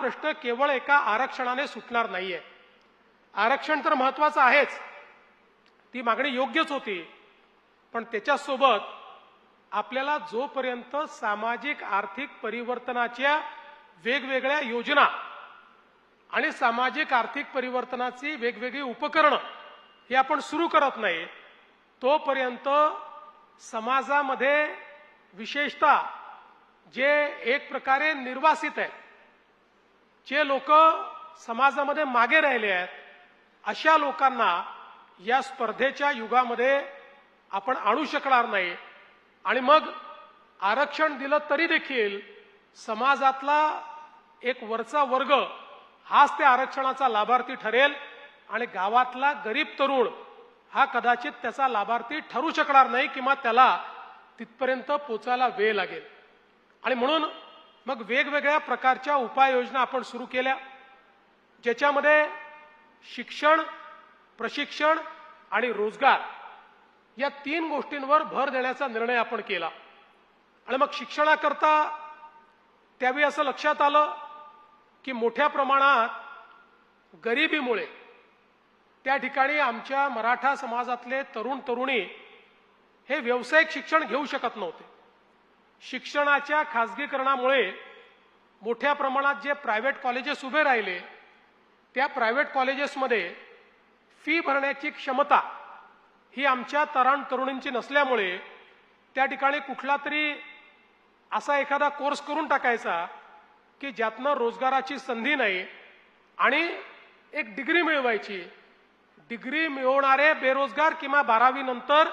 प्रश्न केवळ एका आरक्षणाने सुटणार नाहीये। आरक्षण तर महत्त्वाचं आहेच, ती मागणी योग्यच होती, पण त्याच्यासोबत आपल्याला जोपर्यंत सामाजिक आर्थिक परिवर्तनाच्या वेगवेगळ्या योजना आणि सामाजिक आर्थिक परिवर्तनाची वेगवेगळी उपकरणं हे आपण सुरू करत नाही, तोपर्यंत समाजामध्ये विशेषतः जे एक प्रकारे निर्वासित आहेत, जे लोक समाजामध्ये मागे राहिले आहेत, अशा लोकांना या स्पर्धेच्या युगामध्ये आपण आणू शकणार नाही। आणि मग आरक्षण दिलं तरी देखील समाजातला एक वरचा वर्ग हाच त्या आरक्षणाचा लाभार्थी ठरेल आणि गावातला गरीब तरुण हा कदाचित त्याचा लाभार्थी ठरू शकणार नाही किंवा त्याला तिथपर्यंत पोचायला वेळ लागेल। आणि म्हणून मग वेगवेगळ्या प्रकारच्या उपाययोजना आपण सुरू केल्या, ज्याच्यामध्ये शिक्षण, प्रशिक्षण आणि रोजगार या 3 गोष्टींवर भर देण्याचा निर्णय आपण केला। आणि मग शिक्षणाकरता त्यावेळी असं लक्षात आलं की मोठ्या प्रमाणात गरिबीमुळे त्या ठिकाणी आमच्या मराठा समाजातले तरुण तरुणी हे व्यावसायिक शिक्षण घेऊ शकत नव्हते। शिक्षणाच्या खासगीकरणामुळे मोठ्या प्रमाणात जे प्रायव्हेट कॉलेजेस उभे राहिले, त्या प्रायव्हेट कॉलेजेसमध्ये फी भरण्याची क्षमता ही आमच्या तरुण तरुणींची नसल्यामुळे त्या ठिकाणी कुठला तरी असा एखादा कोर्स करून टाकायचा की ज्यातनं रोजगाराची संधी नाही आणि एक डिग्री मिळवायची। डिग्री मिळवणारे बेरोजगार किंवा 12वी नंतर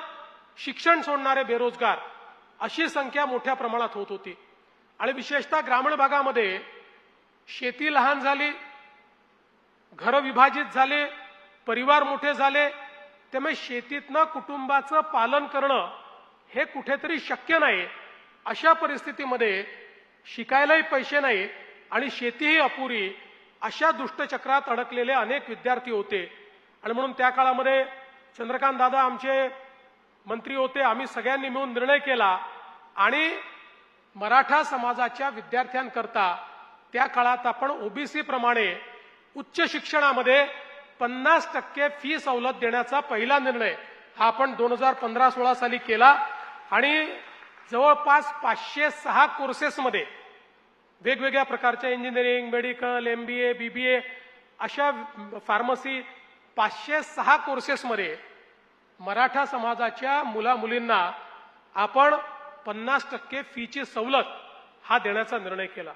शिक्षण सोडणारे बेरोजगार अशी संख्या मोठ्या प्रमाणात होत होती। आणि विशेषतः ग्रामीण भागामध्ये शेती लहान झाली, घरं विभाजित झाले, परिवार मोठे झाले, त्यामुळे शेतीतनं कुटुंबाचं पालन करणं हे कुठेतरी शक्य नाही। अशा परिस्थितीमध्ये शिकायलाही पैसे नाही आणि शेतीही अपुरी, अशा दुष्टचक्रात अडकलेले अनेक विद्यार्थी होते। आणि म्हणून त्या काळामध्ये चंद्रकांत दादा आमचे मंत्री होते, आम्ही सगळ्यांनी मिळून निर्णय केला आणि मराठा समाजाच्या विद्यार्थ्यांकरता त्या काळात आपण ओबीसी प्रमाणे उच्च शिक्षणामध्ये 50% फी सवलत देण्याचा पहिला निर्णय हा आपण 2015-16 साली केला। आणि जवळपास 506 कोर्सेसमध्ये वेगवेगळ्या प्रकारच्या इंजिनिअरिंग, मेडिकल, MBA, BBA अशा फार्मसी 506 कोर्सेसमध्ये मराठा समाजाच्या मुला मुलींना आपण 50% फीची सवलत हा देण्याचा निर्णय केला।